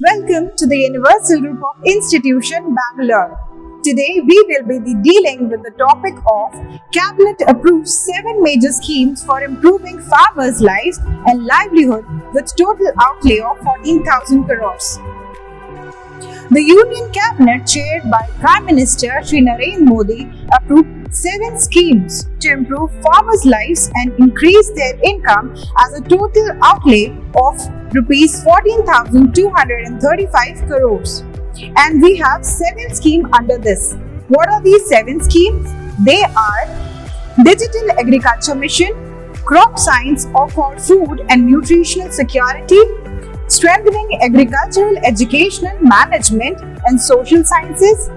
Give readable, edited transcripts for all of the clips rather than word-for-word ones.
Welcome to the Universal Group of Institution, Bangalore. Today we will be dealing with the topic of Cabinet approves 7 major schemes for improving farmers' lives and livelihood with total outlay of 14,000 crores. The Union Cabinet, chaired by Prime Minister Shri Narendra Modi, approved 7 schemes to improve farmers' lives and increase their income as a total outlay of Rs 14,235 crores. And we have 7 schemes under this. What are these 7 schemes? They are Digital Agriculture Mission, Crop Science for Food and Nutritional Security, Strengthening Agricultural Educational Management and Social Sciences,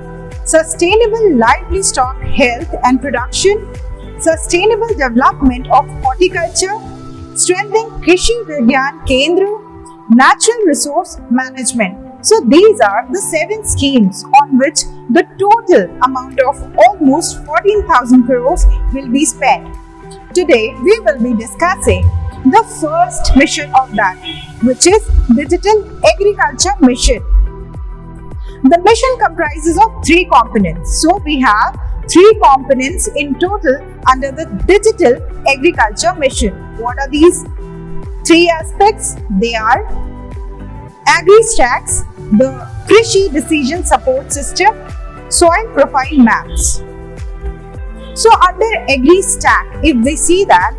Sustainable Livestock Health and Production, Sustainable Development of Horticulture, Strengthening Krishi Vigyan Kendra, Natural Resource Management. So these are the 7 schemes on which the total amount of almost 14,000 crores will be spent. Today we will be discussing the first mission of that, which is Digital Agriculture Mission. The mission comprises of 3 components. So we have 3 components in total under the Digital Agriculture Mission. What are these 3 aspects? They are AgriStacks, the Krishi Decision Support System, Soil Profile Maps. So under AgriStack, if we see that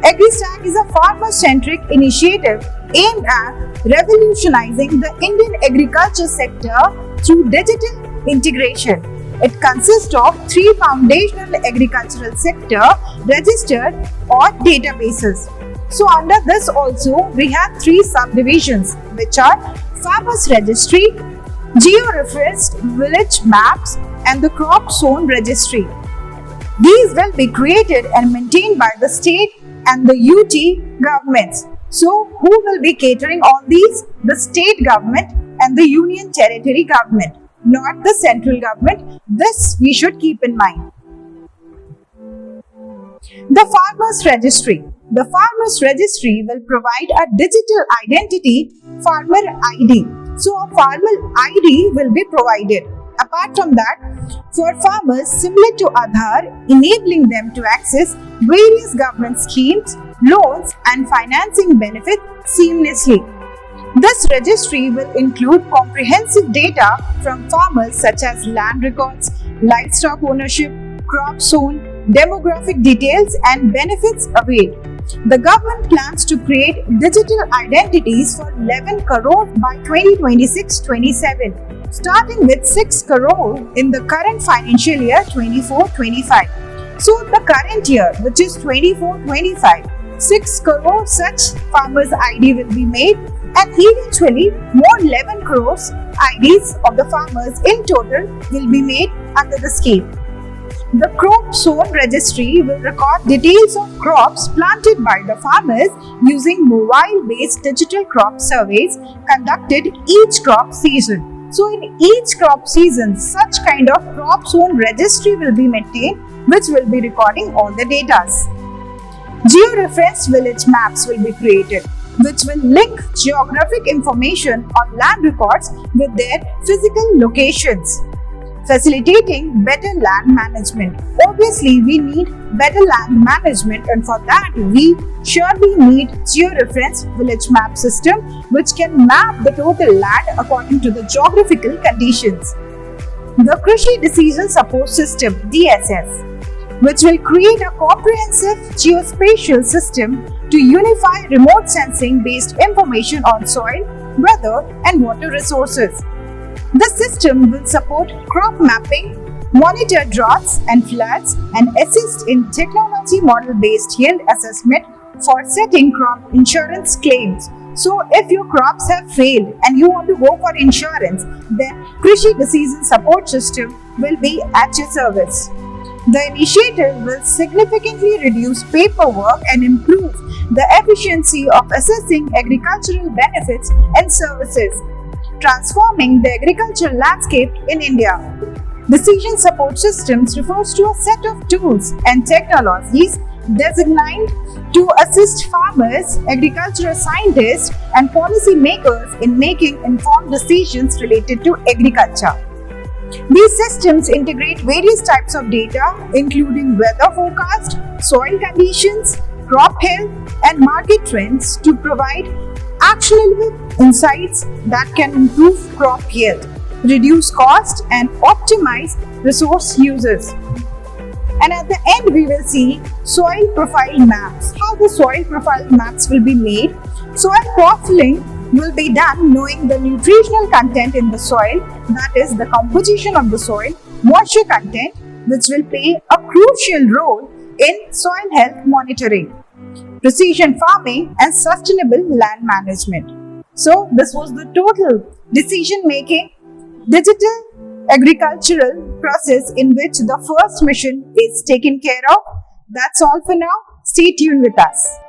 AgriStack is a farmer-centric initiative aimed at revolutionizing the Indian agriculture sector through digital integration. It consists of 3 foundational agricultural sector registered or databases. So under this also we have 3 subdivisions, which are Farmers Registry, Geo-referenced Village Maps and the Crop Zone Registry. These will be created and maintained by the state and the UT governments. So who will be catering all these? The state government and the union territory government, not the central government. This we should keep in mind. The Farmers Registry. The Farmers Registry will provide a digital identity, farmer ID. So a farmer ID will be provided. Apart from that, for farmers similar to Aadhaar, enabling them to access various government schemes, loans and financing benefits seamlessly. This registry will include comprehensive data from farmers such as land records, livestock ownership, crop zone, demographic details and benefits availed. The government plans to create digital identities for 11 crore by 2026-27. starting with 6 crore in the current financial year 24-25. So the current year, which is 24-25, 6 crore such farmers ID will be made and eventually more 11 crores IDs of the farmers in total will be made under the scheme. The Crop Zone Registry will record details of crops planted by the farmers using mobile-based digital crop surveys conducted each crop season. So in each crop season, such kind of Crop Zone Registry will be maintained, which will be recording all the data. Geo-referenced village maps will be created, which will link geographic information on land records with their physical locations, facilitating better land management. Obviously, we need better land management, and for that we surely need geo-referenced village map system which can map the total land according to the geographical conditions. The Krishi Decision Support System (DSS), which will create a comprehensive geospatial system to unify remote sensing based information on soil, weather and water resources. The system will support crop mapping, monitor droughts and floods, and assist in technology model-based yield assessment for setting crop insurance claims. So if your crops have failed and you want to go for insurance, then Krishi Decision Support System will be at your service. The initiative will significantly reduce paperwork and improve the efficiency of assessing agricultural benefits and services, transforming the agricultural landscape in India. Decision support systems refers to a set of tools and technologies designed to assist farmers, agricultural scientists, and policy makers in making informed decisions related to agriculture. These systems integrate various types of data, including weather forecast, soil conditions, crop health, and market trends to provide actionable insights that can improve crop yield, reduce cost, and optimize resource uses. And at the end, we will see soil profile maps. How the soil profile maps will be made. Soil profiling will be done knowing the nutritional content in the soil, that is the composition of the soil, moisture content, which will play a crucial role in soil health monitoring, precision farming, and sustainable land management. So this was the total decision making digital agricultural process in which the first mission is taken care of. That's all for now. Stay tuned with us.